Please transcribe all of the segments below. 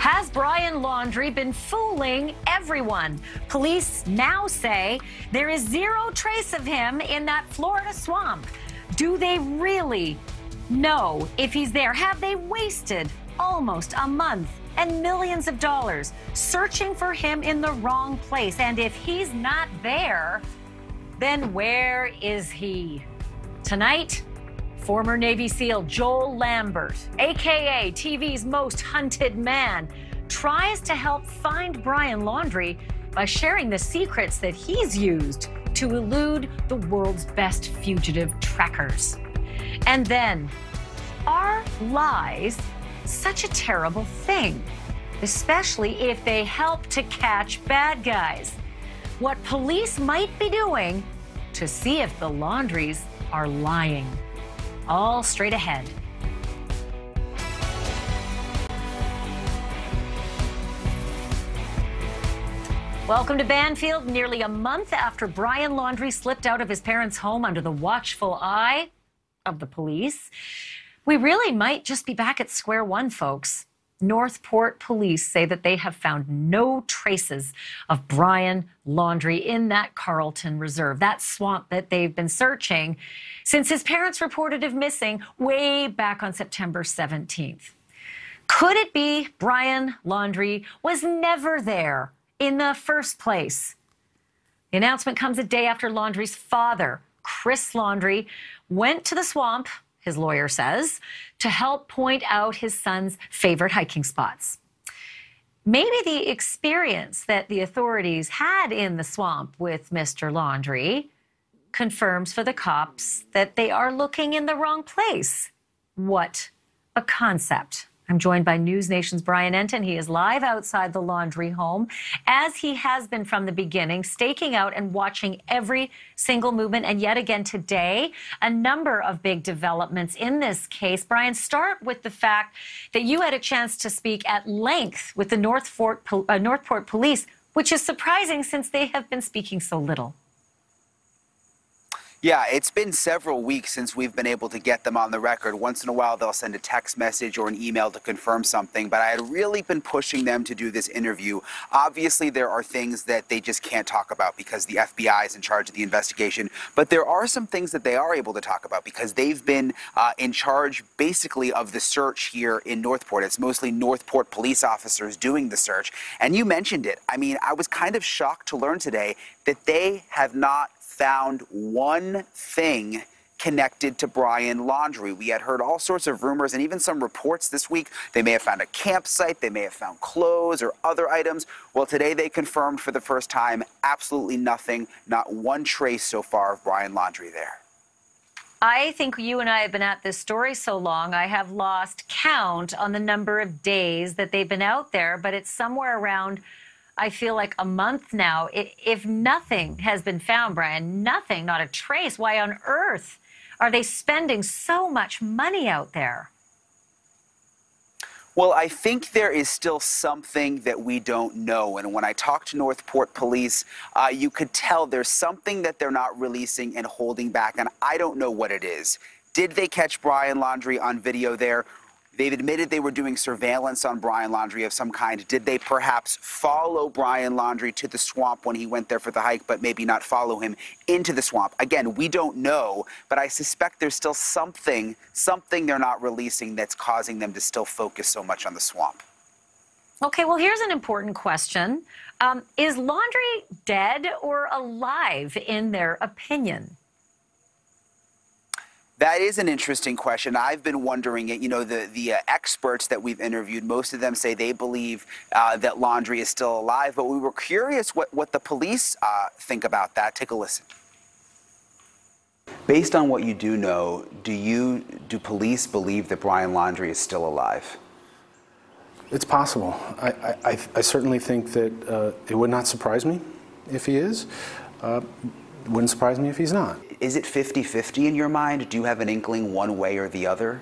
Has Brian Laundrie been fooling everyone? Police now say there is zero trace of him in that Florida swamp. Do they really know if he's there? Have they wasted almost a month and millions of dollars searching for him in the wrong place? And if he's not there, then where is he? Tonight, former Navy SEAL Joel Lambert, a.k.a. TV's most hunted man, tries to help find Brian Laundrie by sharing the secrets that he's used to elude the world's best fugitive trackers. And then, are lies such a terrible thing? Especially if they help to catch bad guys. What police might be doing to see if the Laundries are lying. All straight ahead. Welcome to Banfield. Nearly a month after Brian Laundrie slipped out of his parents' home under the watchful eye of the police, we really might just be back at square one, folks. Northport police say that they have found no traces of Brian Laundrie in that Carlton Reserve, that swamp that they've been searching since his parents reported him missing way back on September 17th. Could it be Brian Laundrie was never there in the first place? The announcement comes a day after Laundrie's father, Chris Laundrie, went to the swamp, his lawyer says, to help point out his son's favorite hiking spots. Maybe the experience that the authorities had in the swamp with Mr. Laundrie confirms for the cops that they are looking in the wrong place. What a concept. I'm joined by News Nation's Brian Enton. He is live outside the Laundrie home, as he has been from the beginning, staking out and watching every single movement. And yet again today, a number of big developments in this case. Brian, start with the fact that you had a chance to speak at length with the Northport police, which is surprising since they have been speaking so little. Yeah, it's been several weeks since we've been able to get them on the record. Once in a while, they'll send a text message or an email to confirm something, but I had really been pushing them to do this interview. Obviously, there are things that they just can't talk about because the FBI is in charge of the investigation, but there are some things that they are able to talk about because they've been in charge, basically, of the search here in Northport. It's mostly Northport police officers doing the search, and you mentioned it. I mean, I was kind of shocked to learn today that they have not found one thing connected to Brian Laundrie. We had heard all sorts of rumors and even some reports this week. They may have found a campsite, they may have found clothes or other items. Well, today they confirmed for the first time absolutely nothing, not one trace so far of Brian Laundrie there. I think you and I have been at this story so long, I have lost count on the number of days that they've been out there, but it's somewhere around, I feel like, a month now. If nothing has been found, Brian, nothing, not a trace, why on earth are they spending so much money out there? Well, I think there is still something that we don't know. And when I talked to Northport police, you could tell there's something that they're not releasing and holding back. And I don't know what it is. Did they catch Brian Laundrie on video there? They've admitted they were doing surveillance on Brian Laundrie of some kind. Did they perhaps follow Brian Laundrie to the swamp when he went there for the hike, but maybe not follow him into the swamp? Again, we don't know, but I suspect there's still something they're not releasing that's causing them to still focus so much on the swamp. Okay, well, here's an important question. Is Laundrie dead or alive in their opinion? That is an interesting question. I've been wondering it. You know, the experts that we've interviewed, most of them say they believe that Laundrie is still alive, but we were curious what the police think about that. Take a listen. Based on what you do know, do police believe that Brian Laundrie is still alive? It's possible. I certainly think that it would not surprise me if he is. It wouldn't surprise me if he's not. Is it 50-50 in your mind? Do you have an inkling one way or the other?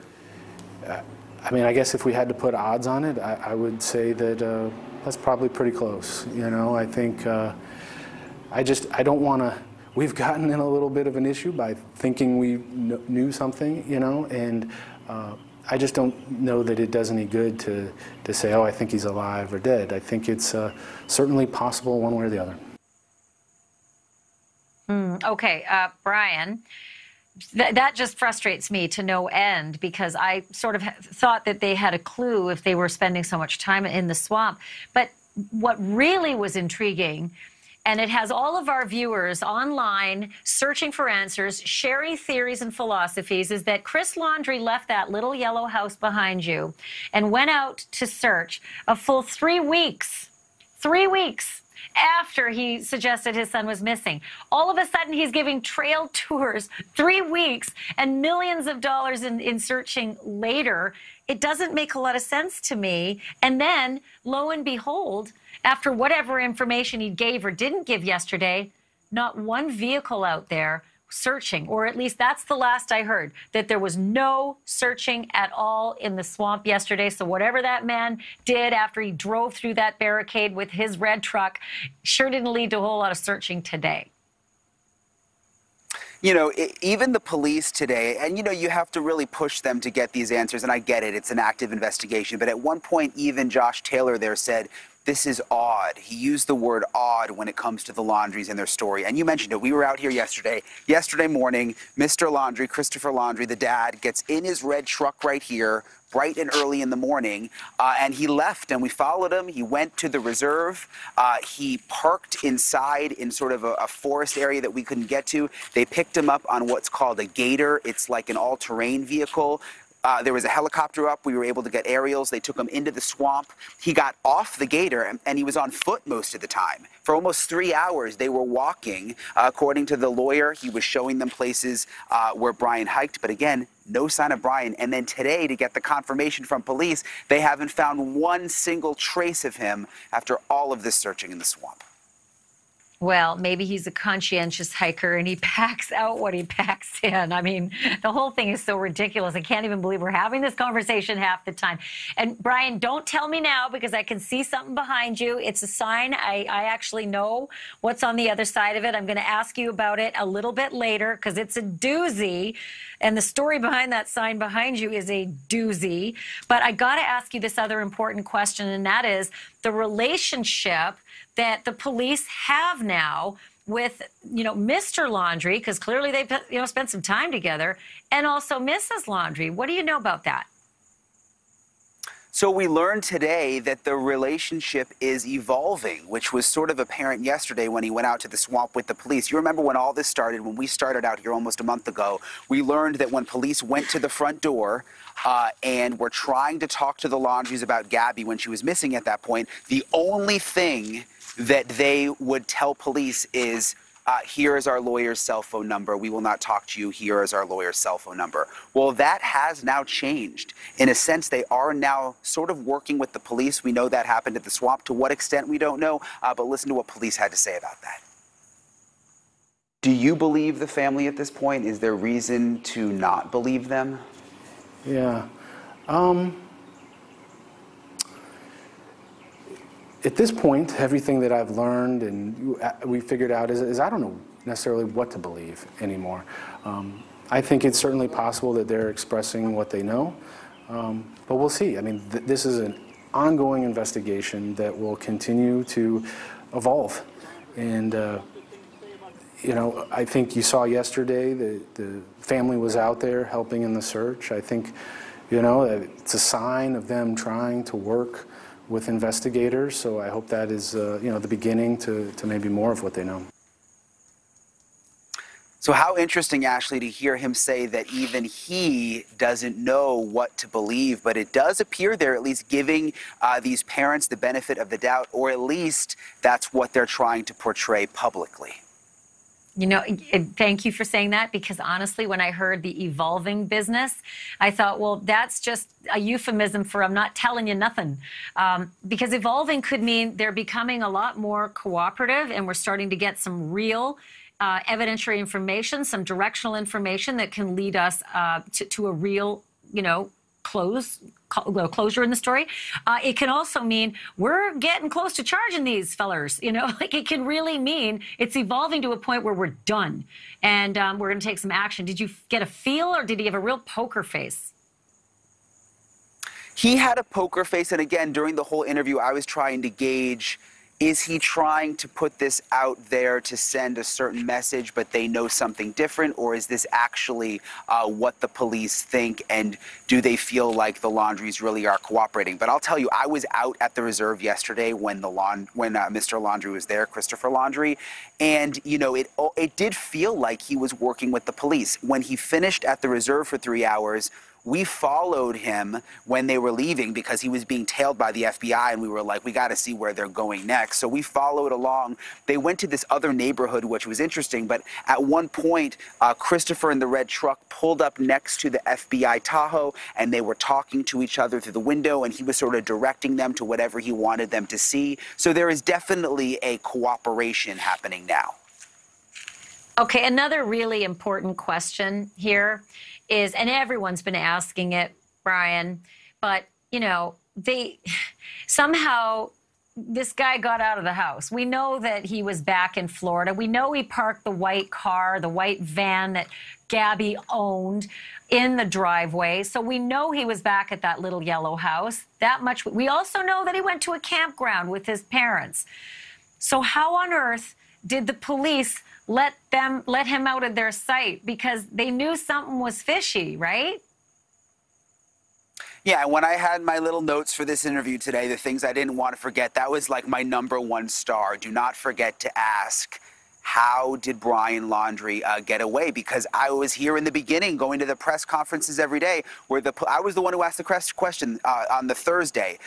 I mean, I guess if we had to put odds on it, I would say that that's probably pretty close. You know, I think I don't want to. We've gotten in a little bit of an issue by thinking we knew something, you know, and I just don't know that it does any good to say, oh, I think he's alive or dead. I think it's certainly possible one way or the other. Okay, Brian, that just frustrates me to no end, because I sort of thought that they had a clue if they were spending so much time in the swamp. But what really was intriguing, and it has all of our viewers online searching for answers, sharing theories and philosophies, is that Chris Laundrie left that little yellow house behind you and went out to search a full 3 weeks. 3 weeks after he suggested his son was missing. All of a sudden, he's giving trail tours 3 weeks and millions of dollars in searching later. It doesn't make a lot of sense to me. And then, lo and behold, after whatever information he gave or didn't give yesterday, not one vehicle out there searching, or at least that's the last I heard, that there was no searching at all in the swamp yesterday. So whatever that man did after he drove through that barricade with his red truck sure didn't lead to a whole lot of searching today. You know, even the police today, and you know, you have to really push them to get these answers, and I get it, it's an active investigation, but at one point even Josh Taylor there said, this is odd. He used the word odd when it comes to the Laundries and their story. And you mentioned it. We were out here yesterday morning. Mr. Laundrie, Christopher Laundrie, the dad, gets in his red truck right here, bright and early in the morning, and he left, and we followed him. He went to the reserve. He parked inside in sort of a forest area that we couldn't get to. They picked him up on what's called a gator. It's like an all-terrain vehicle. There was a helicopter up. We were able to get aerials. They took him into the swamp. He got off the gator, and he was on foot most of the time. For almost 3 hours, they were walking. According to the lawyer, he was showing them places where Brian hiked. But again, no sign of Brian. And then today, to get the confirmation from police, they haven't found one single trace of him after all of this searching in the swamp. Well, maybe he's a conscientious hiker and he packs out what he packs in. I mean, the whole thing is so ridiculous. I can't even believe we're having this conversation half the time. And Brian, don't tell me now, because I can see something behind you. It's a sign. I actually know what's on the other side of it. I'm going to ask you about it a little bit later, because it's a doozy. And the story behind that sign behind you is a doozy. But I got to ask you this other important question, and that is the relationship that the police have now with, you know, Mr. Laundrie, because clearly they've, you know, spent some time together, and also Mrs. Laundrie. What do you know about that? So we learned today that the relationship is evolving, which was sort of apparent yesterday when he went out to the swamp with the police. You remember when all this started, when we started out here almost a month ago, we learned that when police went to the front door and were trying to talk to the Laundries about Gabby when she was missing at that point, the only thing that they would tell police is, here is our lawyer's cell phone number. We will not talk to you. Here is our lawyer's cell phone number. Well, that has now changed. In a sense, they are now sort of working with the police. We know that happened at the swamp. To what extent, we don't know. But listen to what police had to say about that. Do you believe the family at this point? Is there reason to not believe them? Yeah. At this point, everything that I've learned and we figured out is I don't know necessarily what to believe anymore. I think it's certainly possible that they're expressing what they know, but we'll see. I mean, this is an ongoing investigation that will continue to evolve. And, you know, I think you saw yesterday the family was out there helping in the search. I think, you know, it's a sign of them trying to work with investigators, so I hope that is, you know, the beginning to maybe more of what they know. So how interesting, Ashley, to hear him say that even he doesn't know what to believe, but it does appear they're at least giving these parents the benefit of the doubt, or at least that's what they're trying to portray publicly. You know, thank you for saying that, because honestly, when I heard the evolving business, I thought, well, that's just a euphemism for I'm not telling you nothing. Because evolving could mean they're becoming a lot more cooperative, and we're starting to get some real evidentiary information, some directional information that can lead us to a real, you know, closure in the story. It can also mean we're getting close to charging these fellers, you know, like it can really mean it's evolving to a point where we're done and we're going to take some action. Did you get a feel, or did he have a real poker face? He had a poker face, and again, during the whole interview, I was trying to gauge, is he trying to put this out there to send a certain message, but they know something different, or is this actually what the police think, and do they feel like the Laundries really are cooperating? But I'll tell you, I was out at the reserve yesterday when Mr. Laundrie was there, Christopher Laundrie, and you know, it did feel like he was working with the police. When he finished at the reserve for 3 hours, we followed him when they were leaving because he was being tailed by the FBI, and we were like, we got to see where they're going next. So we followed along. They went to this other neighborhood, which was interesting, but at one point, Christopher in the red truck pulled up next to the FBI Tahoe, and they were talking to each other through the window, and he was sort of directing them to whatever he wanted them to see. So there is definitely a cooperation happening now. Okay, another really important question here is, and everyone's been asking it, Brian, but, you know, somehow this guy got out of the house. We know that he was back in Florida. We know he parked the white car, the white van that Gabby owned in the driveway. So we know he was back at that little yellow house. That much. We also know that he went to a campground with his parents. So how on earth did the police let him out of their sight? Because they knew something was fishy, right? Yeah, when I had my little notes for this interview today, the things I didn't want to forget, that was like my #1 star. Do not forget to ask, how did Brian Laundrie get away? Because I was here in the beginning, going to the press conferences every day, where I was the one who asked the question on the Thursday.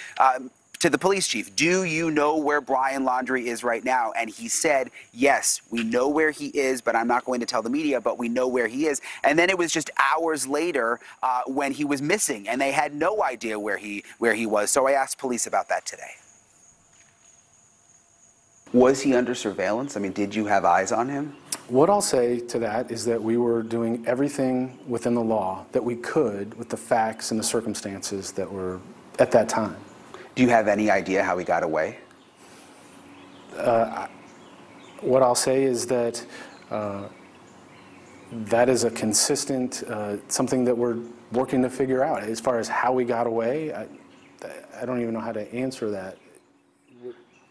To the police chief, do you know where Brian Laundrie is right now? And he said, yes, we know where he is, but I'm not going to tell the media, but we know where he is. And then it was just hours later when he was missing, and they had no idea where he was. So I asked police about that today. Was he under surveillance? I mean, did you have eyes on him? What I'll say to that is that we were doing everything within the law that we could with the facts and the circumstances that were at that time. Do you have any idea how he got away? What I'll say is that that is a consistent, something that we're working to figure out. As far as how we got away, I don't even know how to answer that.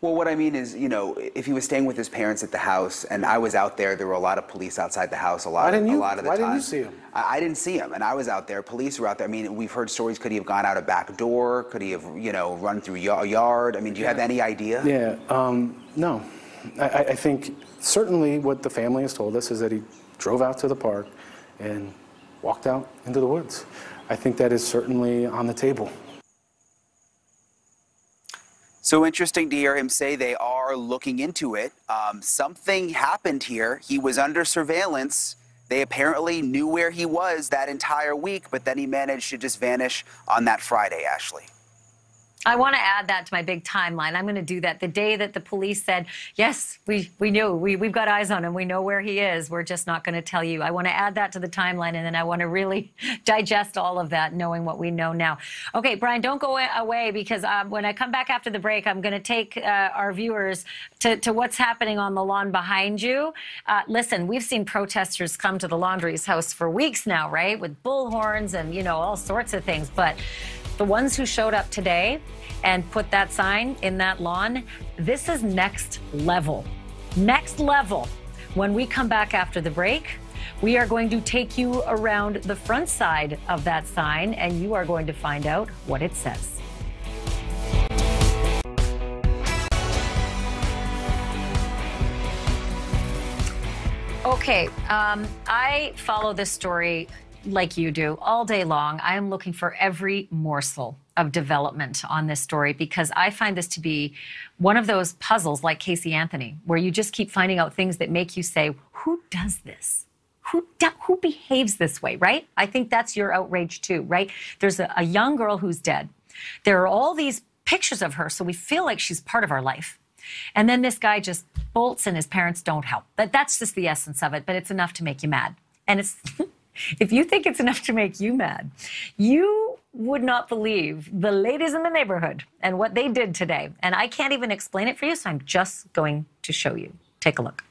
Well, what I mean is, you know, if he was staying with his parents at the house, and I was out there, there were a lot of police outside the house a lot of the time. Why didn't you see him? I didn't see him, and I was out there. Police were out there. I mean, we've heard stories. Could he have gone out a back door? Could he have, you know, run through a yard? I mean, do you have any idea? Yeah, no. I think certainly what the family has told us is that he drove out to the park and walked out into the woods. I think that is certainly on the table. So interesting to hear him say they are looking into it. Something happened here. He was under surveillance. They apparently knew where he was that entire week, but then he managed to just vanish on that Friday, Ashley. I want to add that to my big timeline. I'm going to do that the day that the police said, yes, we knew, we've got eyes on him, we know where he is, we're just not going to tell you. I want to add that to the timeline, and then I want to really digest all of that, knowing what we know now. Okay, Brian, don't go away, because when I come back after the break, I'm going to take our viewers to what's happening on the lawn behind you. Listen, we've seen protesters come to the Laundrie's house for weeks now, right, with bullhorns and, you know, all sorts of things, but the ones who showed up today and put that sign in that lawn, this is next level. Next level. When we come back after the break, we are going to take you around the front side of that sign, and you are going to find out what it says. Okay, I follow this story like you do all day long. I am looking for every morsel of development on this story, because I find this to be one of those puzzles like Casey Anthony, where you just keep finding out things that make you say, who does this? Who behaves this way, right? I think that's your outrage too, right? There's a young girl who's dead. There are all these pictures of her, so we feel like she's part of our life. And then this guy just bolts and his parents don't help. That's just the essence of it, but it's enough to make you mad. And it's... If you think it's enough to make you mad, you would not believe the ladies in the neighborhood and what they did today. And I can't even explain it for you, so I'm just going to show you. Take a look.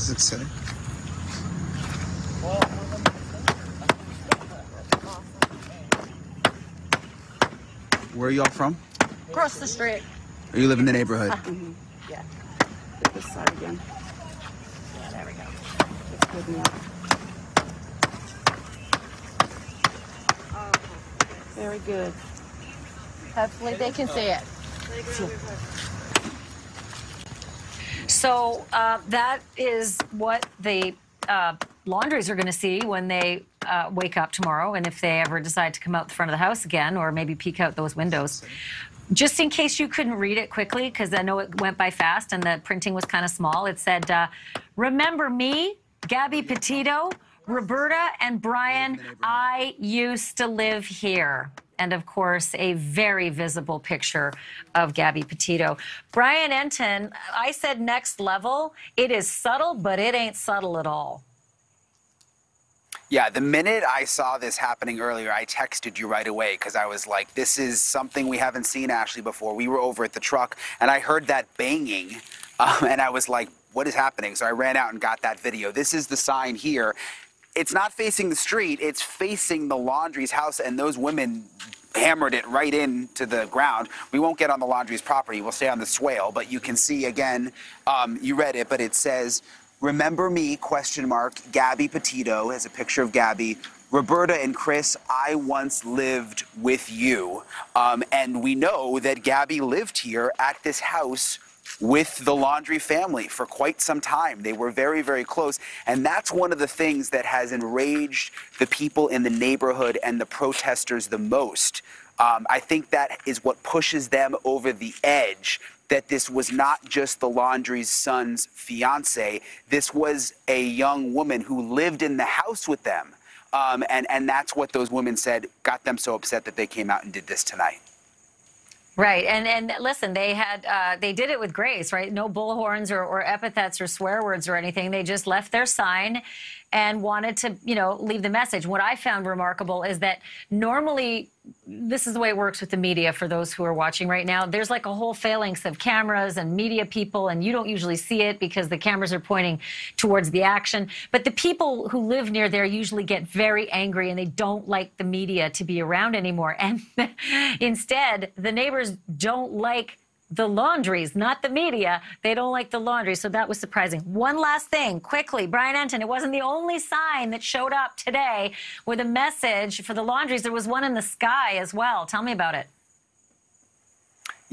does it say? Where are y'all from? Across the street. Or you live in the neighborhood? Yeah. Get this side again. Yeah, there we go. It's good enough. Very good. Hopefully they can see it. So that is what the Laundries are going to see when they wake up tomorrow, and if they ever decide to come out the front of the house again, or maybe peek out those windows. Just in case you couldn't read it quickly, because I know it went by fast and the printing was kind of small, it said, remember me, Gabby Petito, Roberta and Brian, I used to live here. And of course, a very visible picture of Gabby Petito. Brian Enton, I said next level. It is subtle, but it ain't subtle at all. Yeah, the minute I saw this happening earlier, I texted you right away because I was like, this is something we haven't seen, Ashley, before. We were over at the truck, and I heard that banging, and I was like, what is happening? So I ran out and got that video. This is the sign here. It's not facing the street. It's facing the Laundrie's house, and those women hammered it right into the ground. We won't get on the Laundrie's property. We'll stay on the swale, but you can see, again, you read it, but it says, remember me, ? Gabby Petito has a picture of Gabby. Roberta and Chris, I once lived with you. And we know that Gabby lived here at this house with the Laundrie family for quite some time. They were very, very close. And that's one of the things that has enraged the people in the neighborhood and the protesters the most. I think that is what pushes them over the edge, that this was not just the Laundrie's son's fiance. This was a young woman who lived in the house with them. And that's what those women said got them so upset that they came out and did this tonight. Right, and listen, they did it with grace, right? No bullhorns or epithets or swear words or anything. They just left their sign and wanted to, leave the message. What I found remarkable is that normally, this is the way it works with the media for those who are watching right now. There's like a whole phalanx of cameras and media people, and you don't usually see it because the cameras are pointing towards the action. But the people who live near there usually get very angry, and they don't like the media to be around anymore. And instead, the neighbors don't like the Laundries, not the media. They don't like the Laundries, so that was surprising. One last thing, quickly, Brian Enton, it wasn't the only sign that showed up today with a message for the Laundries. There was one in the sky as well. Tell me about it.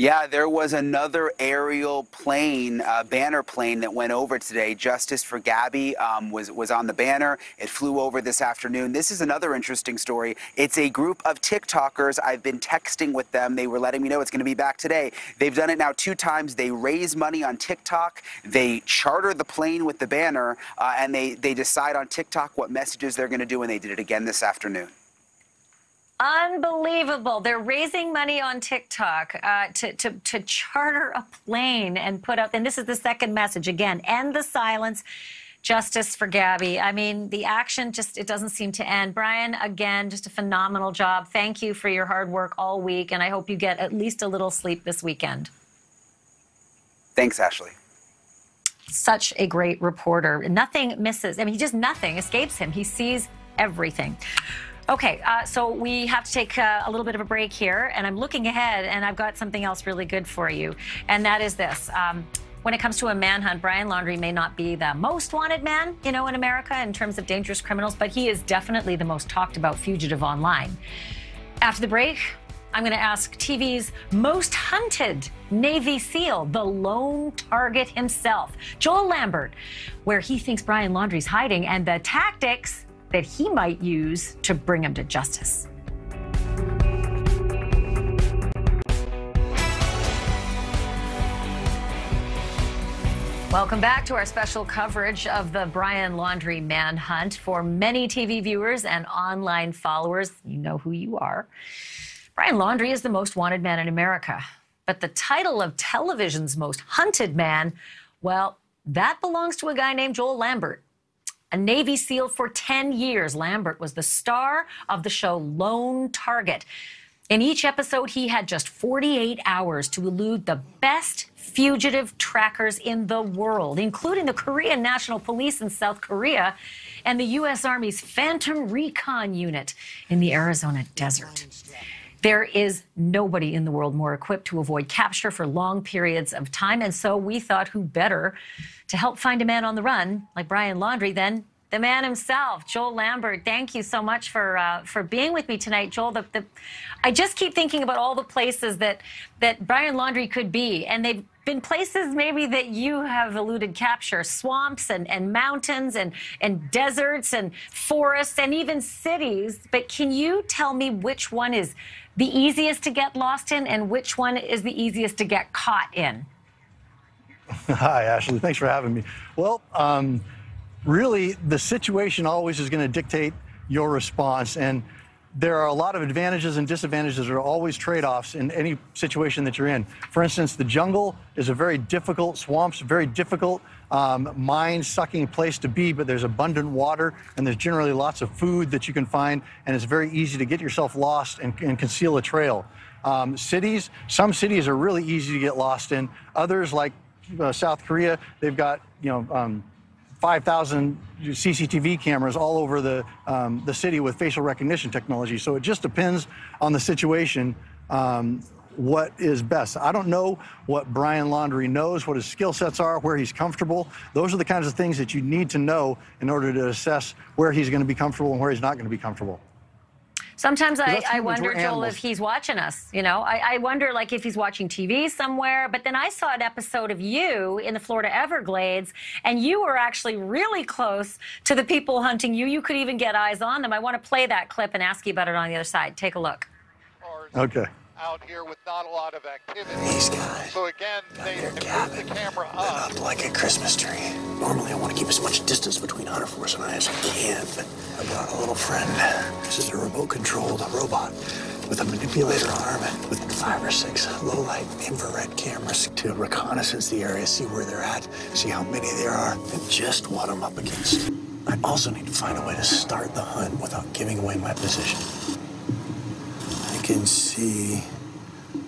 Yeah, there was another aerial plane, banner plane that went over today. Justice for Gabby was on the banner. It flew over this afternoon. This is another interesting story. It's a group of TikTokers. I've been texting with them. They were letting me know it's going to be back today. They've done it now 2 times. They raise money on TikTok. They charter the plane with the banner, and they decide on TikTok what messages they're going to do, and they did it again this afternoon. Unbelievable. They're raising money on TikTok to charter a plane and put up, and this is the second message again, end the silence, justice for Gabby. I mean, the action it doesn't seem to end. Brian, again, just a phenomenal job. Thank you for your hard work all week, and I hope you get at least a little sleep this weekend. Thanks, Ashley. Such a great reporter. Nothing misses. I mean, nothing escapes him. He sees everything. Okay, so we have to take a little bit of a break here, and I'm looking ahead, and I've got something else really good for you, and that is this. When it comes to a manhunt, Brian Laundrie may not be the most wanted man, in America in terms of dangerous criminals, but he is definitely the most talked about fugitive online. After the break, I'm going to ask TV's most hunted Navy SEAL, the lone target himself, Joel Lambert, where he thinks Brian Laundrie's hiding and the tactics that he might use to bring him to justice. Welcome back to our special coverage of the Brian Laundrie manhunt. For many TV viewers and online followers, you know who you are. Brian Laundrie is the most wanted man in America. But the title of television's most hunted man, well, that belongs to a guy named Joel Lambert. A Navy SEAL for 10 years, Lambert was the star of the show Lone Target. In each episode, he had just 48 hours to elude the best fugitive trackers in the world, including the Korean National Police in South Korea and the U.S. Army's Phantom Recon Unit in the Arizona desert. There is nobody in the world more equipped to avoid capture for long periods of time, and so we thought who better to help find a man on the run like Brian Laundrie than the man himself, Joel Lambert. Thank you so much for being with me tonight, Joel. I just keep thinking about all the places that Brian Laundrie could be, and they've been places maybe that you have eluded capture, swamps and mountains and deserts and forests and even cities. But can you tell me which one is the easiest to get lost in and which one is the easiest to get caught in? Hi, Ashley. Thanks for having me. Well, really, the situation always is going to dictate your response, and there are a lot of advantages and disadvantages. There are always trade-offs in any situation that you're in. For instance, the jungle is a very difficult, swamps, very difficult, mind-sucking place to be, but there's abundant water, and there's generally lots of food that you can find, and it's very easy to get yourself lost and conceal a trail. Some cities are really easy to get lost in. Others, like South Korea, they've got, 5,000 CCTV cameras all over the city with facial recognition technology. So it just depends on the situation what is best. I don't know what Brian Laundrie knows, what his skill sets are, where he's comfortable. Those are the kinds of things that you need to know in order to assess where he's going to be comfortable and where he's not going to be comfortable. Sometimes I wonder, Joel, if he's watching us. I wonder, like, if he's watching TV somewhere. But then I saw an episode of you in the Florida Everglades, and you were actually really close to the people hunting you. You could even get eyes on them. I want to play that clip and ask you about it on the other side. Take a look. Okay. Out here with not a lot of activity. These guys. So again, they moved the camera up like a Christmas tree. Normally I want to keep as much distance between Hunter Force and I as I can, but I got a little friend. This is a remote-controlled robot with a manipulator arm with 5 or 6 low-light infrared cameras to reconnaissance the area, see where they're at, see how many there are, and just what I'm up against. I also need to find a way to start the hunt without giving away my position. I can see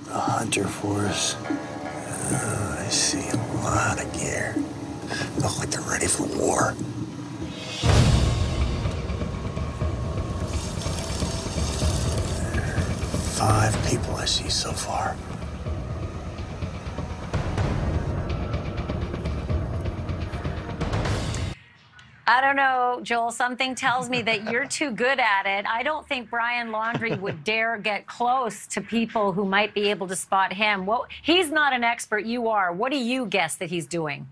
the Hunter Force. I see a lot of gear. Look like they're ready for war. There are 5 people I see so far. I don't know, Joel. Something tells me that you're too good at it. I don't think Brian Laundrie would dare get close to people who might be able to spot him. Well, he's not an expert. You are. What do you guess that he's doing?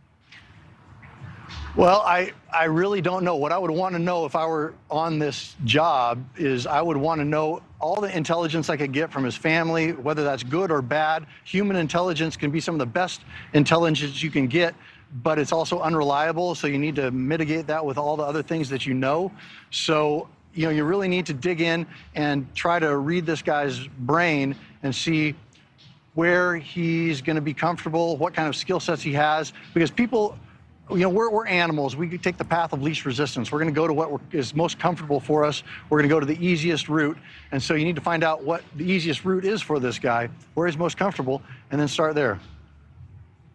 Well, I really don't know. What I would want to know if I were on this job is I would want to know all the intelligence I could get from his family, whether that's good or bad. Human intelligence can be some of the best intelligence you can get, but it's also unreliable, so you need to mitigate that with all the other things that you know. So, you really need to dig in and try to read this guy's brain and see where he's going to be comfortable, what kind of skill sets he has, because people, we're animals. We take the path of least resistance. We're going to go to what is most comfortable for us. We're going to go to the easiest route. And so you need to find out what the easiest route is for this guy, where he's most comfortable, and then start there.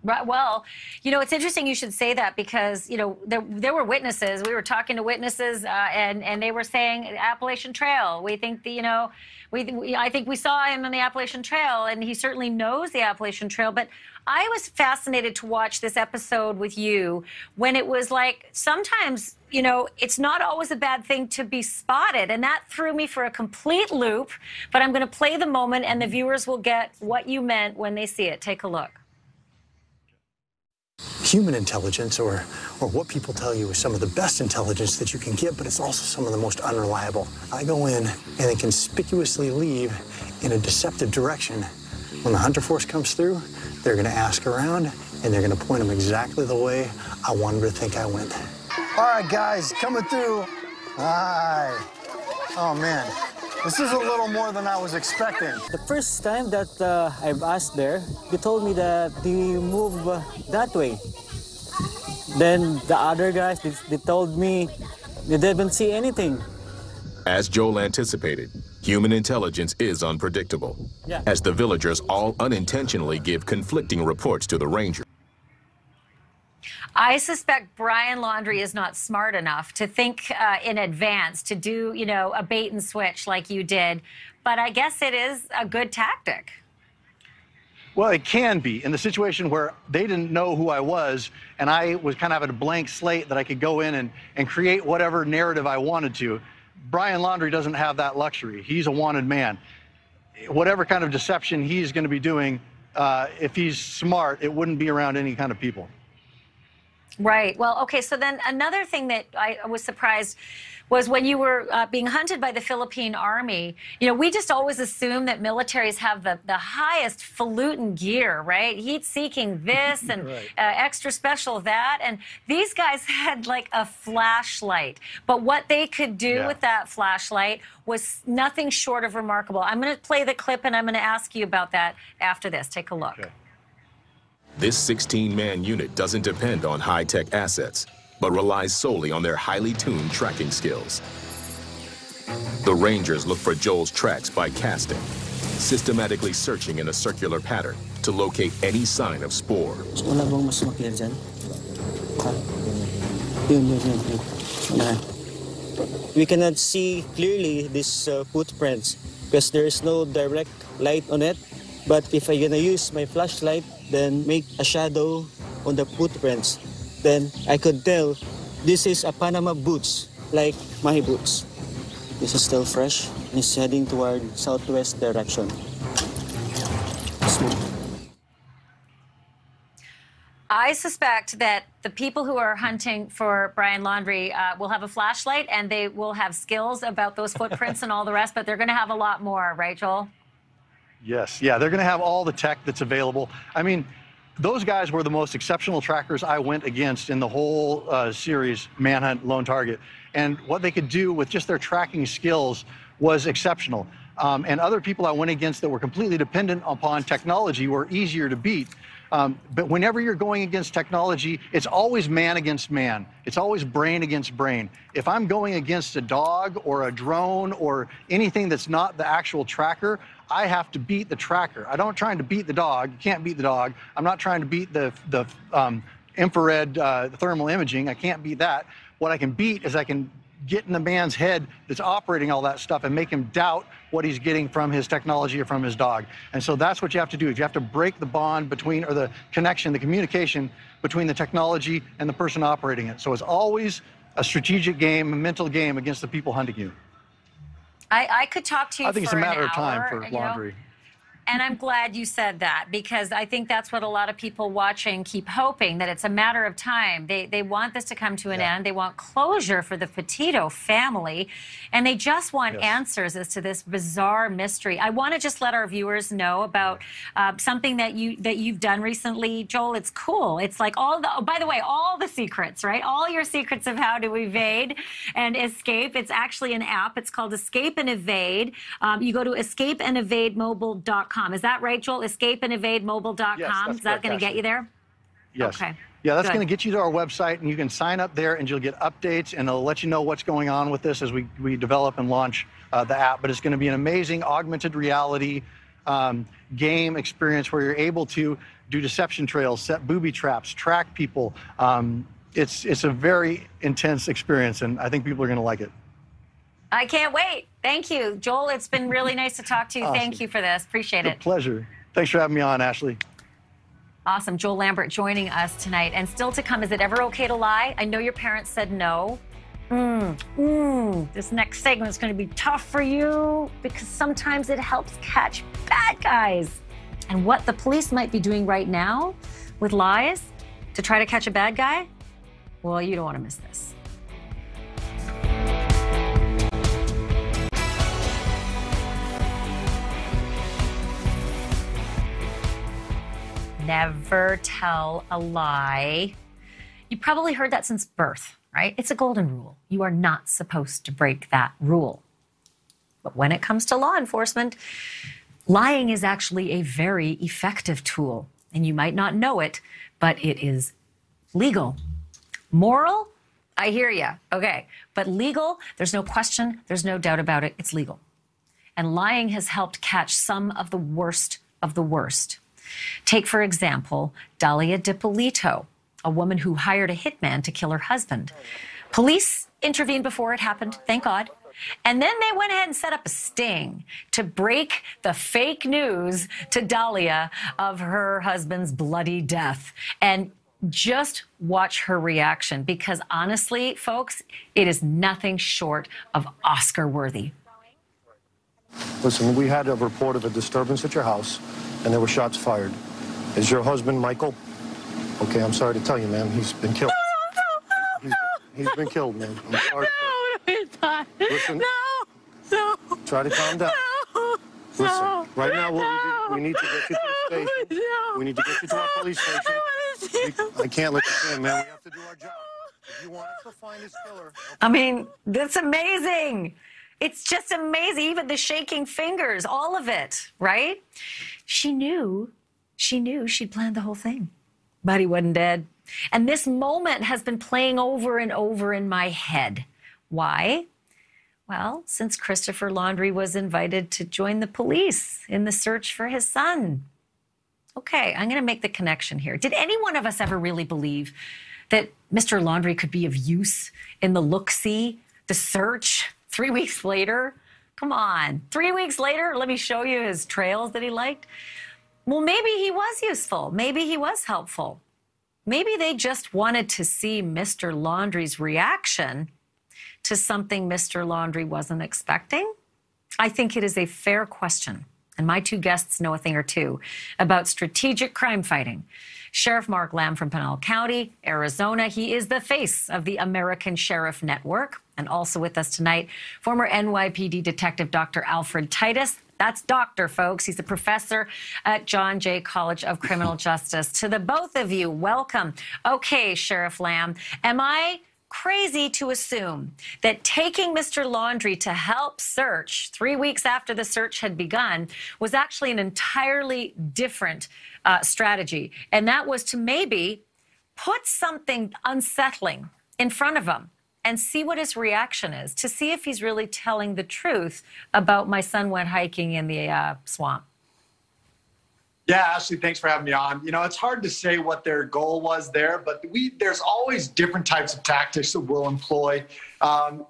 Right. Well, it's interesting you should say that because, there were witnesses. We were talking to witnesses and they were saying Appalachian Trail. We think, I think we saw him on the Appalachian Trail, and he certainly knows the Appalachian Trail. But I was fascinated to watch this episode with you when it was like sometimes, it's not always a bad thing to be spotted. And that threw me for a complete loop. But I'm going to play the moment and the viewers will get what you meant when they see it. Take a look. Human intelligence, or what people tell you is some of the best intelligence that you can get, but it's also some of the most unreliable. I go in and they conspicuously leave in a deceptive direction. When the Hunter Force comes through, they're going to ask around and they're going to point them exactly the way I want them to think I went. All right, guys, coming through. Hi. Oh, man. This is a little more than I was expecting. The first time that I've asked there, they told me that they move that way. Then the other guys, they told me they didn't see anything. As Joel anticipated, Human intelligence is unpredictable, as the villagers all unintentionally give conflicting reports to the ranger. I suspect Brian Laundrie is not smart enough to think in advance to do, you know, a bait and switch like you did. But I guess it is a good tactic. Well, it can be in the situation where they didn't know who I was, and I was kind of at a blank slate that I could go in and create whatever narrative I wanted to. Brian Laundrie doesn't have that luxury. He's a wanted man. Whatever kind of deception he's going to be doing, if he's smart, it wouldn't be around any kind of people. Right. Well, okay. So then another thing that I was surprised was when you were being hunted by the Philippine Army. You know, we just always assume that militaries have the highest falutin gear, right? Heat-seeking this and Right. Extra special that. And these guys had like a flashlight. But what they could do with that flashlight was nothing short of remarkable. I'm going to play the clip and I'm going to ask you about that after this. Take a look. Okay. This 16-man unit doesn't depend on high-tech assets, but relies solely on their highly tuned tracking skills. The Rangers look for Joel's tracks by casting, systematically searching in a circular pattern to locate any sign of spoor. Wala bang mas makita dyan? Yun. We cannot see clearly these footprints because there is no direct light on it. But if I'm gonna use my flashlight, then make a shadow on the footprints, then I could tell this is a Panama boots, like my boots. This is still fresh and it's heading toward southwest direction. I suspect that the people who are hunting for Brian Laundrie will have a flashlight and they will have skills about those footprints and all the rest, but they're going to have a lot more, right, Joel? Yes, yeah, they're going to have all the tech that's available. I mean, those guys were the most exceptional trackers I went against in the whole series, Manhunt, Lone Target. And what they could do with just their tracking skills was exceptional. And other people I went against that were completely dependent upon technology were easier to beat. But whenever you're going against technology, it's always man against man. It's always brain against brain. If I'm going against a dog or a drone or anything that's not the actual tracker, I have to beat the tracker. I don't try to beat the dog. You can't beat the dog. I'm not trying to beat the infrared thermal imaging. I can't beat that. What I can beat is I can get in the man's head that's operating all that stuff and make him doubt what he's getting from his technology or from his dog. And so that's what you have to do. You have to break the bond between, or the connection, the communication between the technology and the person operating it. So it's always a strategic game, a mental game against the people hunting you. I could talk to you for I think it's a matter an of time hour, for you know? Laundrie. And I'm glad you said that, because I think that's what a lot of people watching keep hoping, that it's a matter of time. They want this to come to an end. They want closure for the Petito family, and they just want answers as to this bizarre mystery. I want to just let our viewers know about something that you've done recently, Joel. It's cool. It's like all the, oh, by the way, all the secrets, right? All your secrets of how to evade and escape. It's actually an app. It's called Escape and Evade. You go to escapeandevademobile.com. Is that right, Joel? Escapeandevademobile.com. Yes, Is that going to get you there? Yes. Okay. Yeah, that's Good. going to get you to our website, and you can sign up there, and you'll get updates, and it'll let you know what's going on with this as we develop and launch the app. But it's going to be an amazing augmented reality game experience where you're able to do deception trails, set booby traps, track people. It's a very intense experience, and I think people are going to like it. I can't wait. Thank you, Joel. It's been really nice to talk to you. Awesome. Thank you for this. Appreciate it. Pleasure. Thanks for having me on, Ashley. Awesome. Joel Lambert joining us tonight. And still to come, is it ever okay to lie? I know your parents said no. This next segment is going to be tough for you because sometimes it helps catch bad guys. And what the police might be doing right now with lies to try to catch a bad guy, well, you don't want to miss this. Never tell a lie. You probably heard that since birth, right? It's a golden rule. You are not supposed to break that rule. But when it comes to law enforcement, lying is actually a very effective tool. And you might not know it, but it is legal. Moral? I hear you. Okay. But legal, there's no question, there's no doubt about it. It's legal. and lying has helped catch some of the worst of the worst. Take, for example, Dalia DiPolito, a woman who hired a hitman to kill her husband. Police intervened before it happened, thank God. And then they went ahead and set up a sting to break the fake news to Dalia of her husband's bloody death. And just watch her reaction, because honestly, folks, it is nothing short of Oscar-worthy. Listen, we had a report of a disturbance at your house, and there were shots fired. Is your husband Michael? Okay, I'm sorry to tell you, ma'am, he's been killed. He's been killed, man. I'm sorry. Listen, no. Try to calm down. Listen, right now we need to get you to the station. We need to get you to our police station. I can't let you stay, man. We have to do our job. If you want us to find this killer. I mean, that's amazing. It's just amazing. Even the shaking fingers, all of it, right? She knew she'd planned the whole thing, but he wasn't dead. And this moment has been playing over and over in my head. Why? Well, since Christopher Laundrie was invited to join the police in the search for his son. Okay, I'm going to make the connection here. Did any one of us ever really believe that Mr. Laundrie could be of use in the look-see, the search 3 weeks later? Come on, 3 weeks later, let me show you his trails that he liked. Well, maybe he was useful. Maybe he was helpful. Maybe they just wanted to see Mr. Laundrie's reaction to something Mr. Laundrie wasn't expecting. I think it is a fair question. And my two guests know a thing or two about strategic crime fighting. Sheriff Mark Lamb from Pinal County, Arizona. He is the face of the American Sheriff Network. And also with us tonight, former NYPD Detective Dr. Alfred Titus. That's doctor, folks. He's a professor at John Jay College of Criminal Justice. To the both of you, welcome. Okay, Sheriff Lamb, am I crazy to assume that taking Mr. Laundrie to help search 3 weeks after the search had begun was actually an entirely different strategy? And that was to maybe put something unsettling in front of him and see what his reaction is, to see if he's really telling the truth about my son went hiking in the swamp. Yeah, Ashley, thanks for having me on. You know, it's hard to say what their goal was there, but there's always different types of tactics that we'll employ.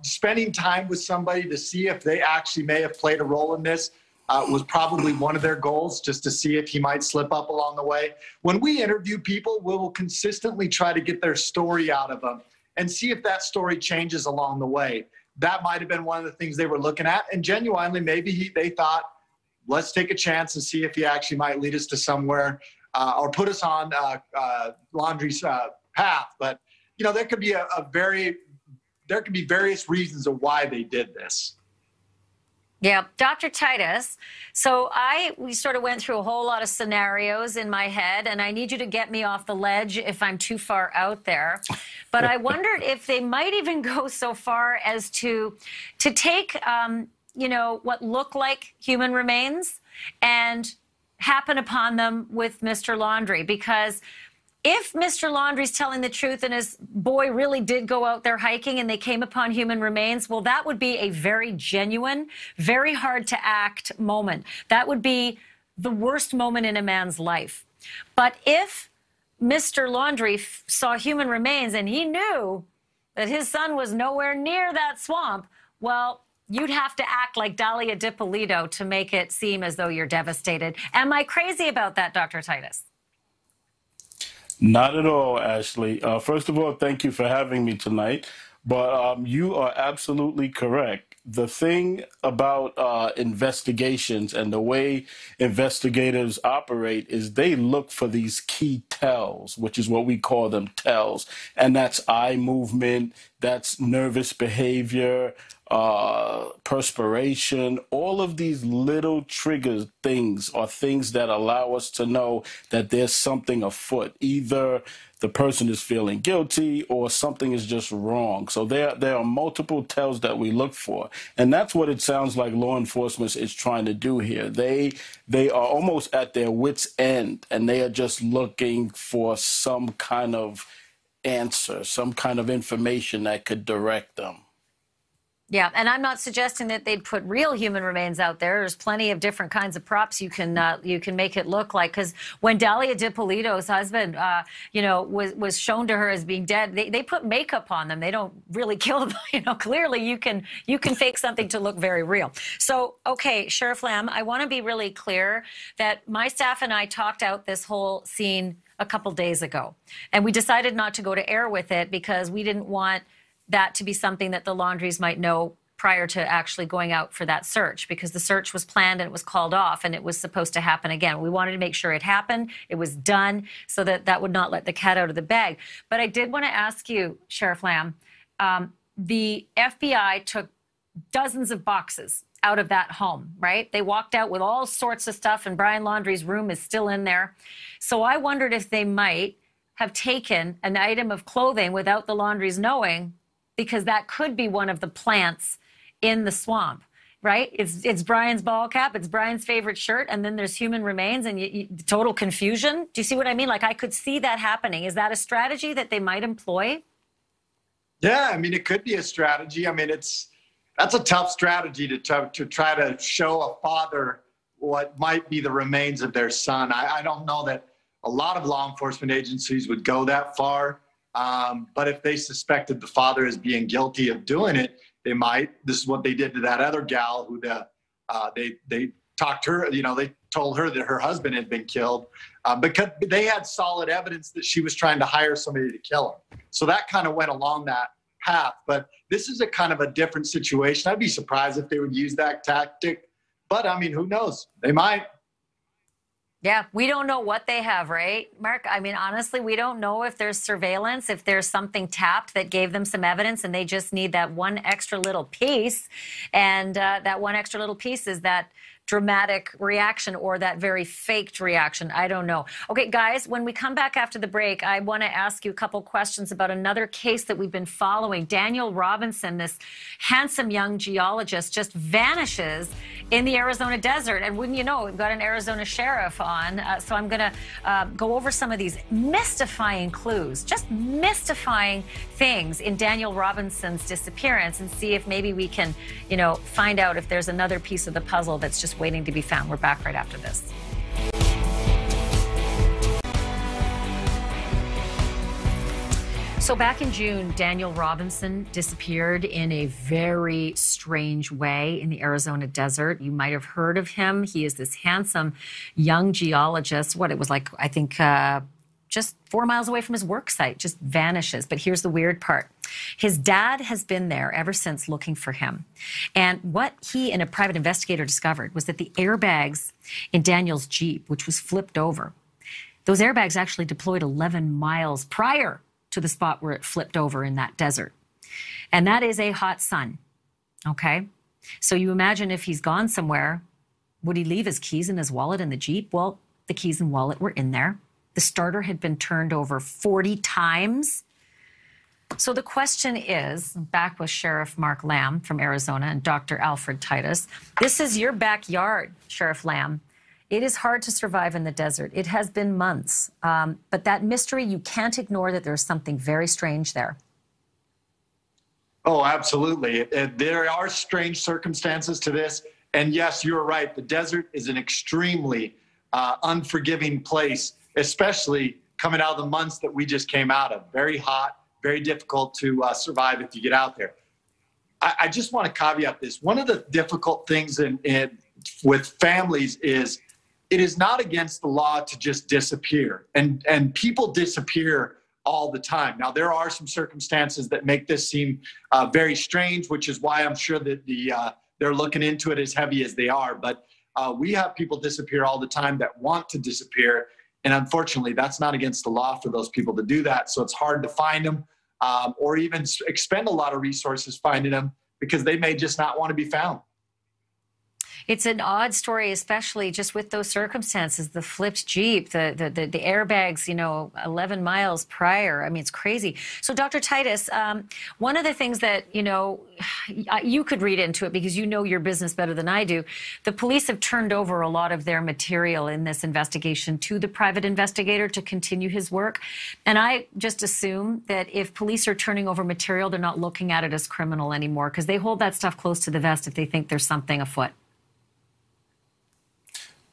Spending time with somebody to see if they actually may have played a role in this was probably one of their goals, just to see if he might slip up along the way. When we interview people, we will consistently try to get their story out of them and see if that story changes along the way. That might have been one of the things they were looking at, and genuinely, maybe they thought, let's take a chance and see if he actually might lead us to somewhere or put us on Laundrie's path. But, you know, there could be various reasons of why they did this. Yeah, Dr. Titus, so we sort of went through a whole lot of scenarios in my head, and I need you to get me off the ledge if I'm too far out there. But I wondered if they might even go so far as to take you know, what look like human remains and happen upon them with Mr. Laundrie. Because if Mr. Laundrie's telling the truth and his boy really did go out there hiking and they came upon human remains, well, that would be a very genuine, very hard to act moment. That would be the worst moment in a man's life. But if Mr. Laundrie saw human remains and he knew that his son was nowhere near that swamp, well, you'd have to act like Dalia DiPolito to make it seem as though you're devastated. Am I crazy about that, Dr. Titus? Not at all, Ashley. First of all, thank you for having me tonight. But you are absolutely correct. The thing about investigations and the way investigators operate is they look for these key tells, which is what we call them, tells. And that's eye movement, that's nervous behavior, perspiration. All of these little trigger things are things that allow us to know that there's something afoot. Either the person is feeling guilty or something is just wrong. So there are multiple tells that we look for. And that's what it sounds like law enforcement is trying to do here. They are almost at their wit's end, and they are just looking for some kind of answer, some kind of information that could direct them. Yeah, and I'm not suggesting that they'd put real human remains out there. There's plenty of different kinds of props you can make it look like. Because when Dalia DiPolito's husband, was shown to her as being dead, they put makeup on them. They don't really kill them. Clearly you can fake something to look very real. So, okay, Sheriff Lamb, I want to be really clear that my staff and I talked out this whole scene a couple days ago, and we decided not to go to air with it because we didn't want that to be something that the Laundries might know prior to actually going out for that search, because the search was planned and it was called off and it was supposed to happen again. We wanted to make sure it happened, it was done, so that would not let the cat out of the bag. But I did want to ask you, Sheriff Lamb, the FBI took dozens of boxes out of that home, right? They walked out with all sorts of stuff, and Brian Laundrie's room is still in there. So I wondered if they might have taken an item of clothing without the Laundries knowing, because that could be one of the plants in the swamp, right? It's Brian's ball cap, it's Brian's favorite shirt, and then there's human remains and total confusion. Do you see what I mean? Like, I could see that happening. Is that a strategy that they might employ? Yeah, I mean, it could be a strategy. I mean, that's a tough strategy to try to show a father what might be the remains of their son. I don't know that a lot of law enforcement agencies would go that far. But if they suspected the father as being guilty of doing it, they might. This is what they did to that other gal who they talked her, they told her that her husband had been killed because they had solid evidence that she was trying to hire somebody to kill him. So that kind of went along that path. But this is a kind of a different situation. I'd be surprised if they would use that tactic. But I mean, who knows? They might. Yeah, we don't know what they have, right, Mark? I mean, honestly, we don't know if there's surveillance, if there's something tapped that gave them some evidence and they just need that one extra little piece. And that one extra little piece is that dramatic reaction or that very faked reaction. I don't know. Okay, guys, when we come back after the break, I want to ask you a couple questions about another case that we've been following. Daniel Robinson, this handsome young geologist, just vanishes in the Arizona desert. And wouldn't you know, we've got an Arizona sheriff on. So I'm going to go over some of these mystifying clues, just mystifying things in Daniel Robinson's disappearance, and see if maybe we can, find out if there's another piece of the puzzle that's just waiting to be found. We're back right after this. So back in June, Daniel Robinson disappeared in a very strange way in the Arizona desert. You might have heard of him. He is this handsome young geologist. What it was like, I think, just 4 miles away from his work site, just vanishes. But here's the weird part. His dad has been there ever since looking for him. And what he and a private investigator discovered was that the airbags in Daniel's Jeep, which was flipped over, those airbags actually deployed 11 miles prior to the spot where it flipped over in that desert. And that is a hot sun, okay? So you imagine if he's gone somewhere, would he leave his keys and his wallet in the Jeep? Well, the keys and wallet were in there. The starter had been turned over 40 times. So the question is, back with Sheriff Mark Lamb from Arizona and Dr. Alfred Titus, this is your backyard, Sheriff Lamb. It is hard to survive in the desert. It has been months. But that mystery, you can't ignore that there's something very strange there. Oh, absolutely. There are strange circumstances to this. And yes, you're right. The desert is an extremely unforgiving place, especially coming out of the months that we just came out of. Very hot, very difficult to survive if you get out there. I just want to caveat this. One of the difficult things with families is it is not against the law to just disappear. And people disappear all the time. Now, there are some circumstances that make this seem very strange, which is why I'm sure that they're looking into it as heavy as they are. But we have people disappear all the time that want to disappear. And unfortunately, that's not against the law for those people to do that. So it's hard to find them or even expend a lot of resources finding them because they may just not want to be found. It's an odd story, especially just with those circumstances, the flipped Jeep, the airbags, 11 miles prior. I mean, it's crazy. So Dr. Titus, one of the things that, you could read into it because you know your business better than I do. The police have turned over a lot of their material in this investigation to the private investigator to continue his work. And I just assume that if police are turning over material, they're not looking at it as criminal anymore because they hold that stuff close to the vest if they think there's something afoot.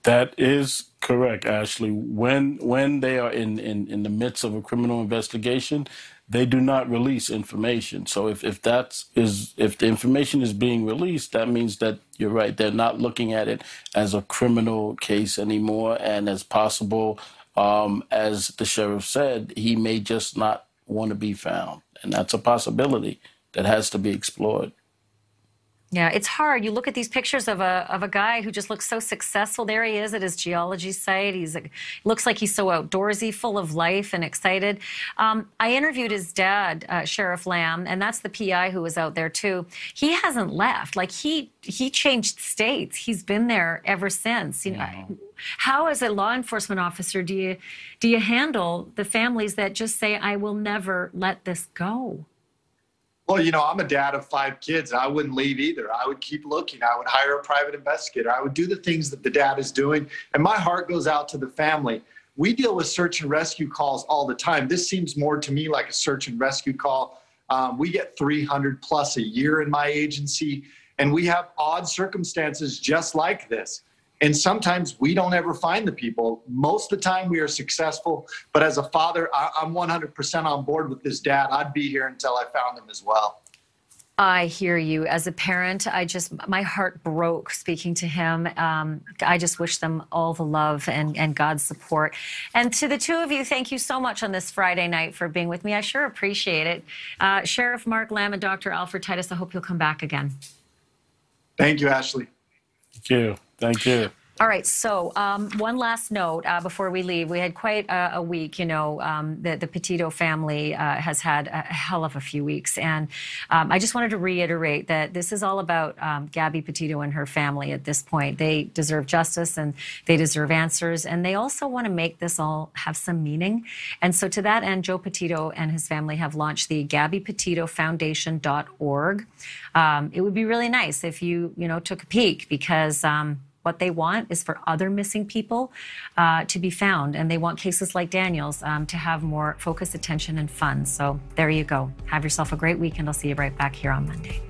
That is correct, Ashley. When they are in the midst of a criminal investigation, they do not release information. So if the information is being released, that means that you're right. They're not looking at it as a criminal case anymore. And as possible, as the sheriff said, he may just not want to be found. And that's a possibility that has to be explored. Yeah, it's hard. You look at these pictures of a guy who just looks so successful. There he is at his geology site. Looks like he's so outdoorsy, full of life and excited. I interviewed his dad, Sheriff Lamb, and that's the PI who was out there too. He hasn't left. Like he changed states. He's been there ever since. How, as a law enforcement officer, do you handle the families that just say, "I will never let this go"? Well, I'm a dad of 5 kids. I wouldn't leave either. I would keep looking. I would hire a private investigator. I would do the things that the dad is doing. And my heart goes out to the family. We deal with search and rescue calls all the time. This seems more to me like a search and rescue call. We get 300 plus a year in my agency, and we have odd circumstances just like this. And sometimes we don't ever find the people. Most of the time we are successful. But as a father, I'm 100% on board with this dad. I'd be here until I found him as well. I hear you. As a parent, my heart broke speaking to him. I just wish them all the love and God's support. And to the two of you, thank you so much on this Friday night for being with me. I sure appreciate it. Sheriff Mark Lamb and Dr. Alfred Titus, I hope you'll come back again. Thank you, Ashley. Thank you. Thank you. All right, so one last note before we leave. We had quite a week, the Petito family has had a hell of a few weeks. And I just wanted to reiterate that this is all about Gabby Petito and her family at this point. They deserve justice and they deserve answers. And they also want to make this all have some meaning. And so to that end, Joe Petito and his family have launched the GabbyPetitoFoundation.org. It would be really nice if you, took a peek because what they want is for other missing people to be found. And they want cases like Daniel's to have more focus, attention, and fun. So there you go. Have yourself a great weekend. I'll see you right back here on Monday.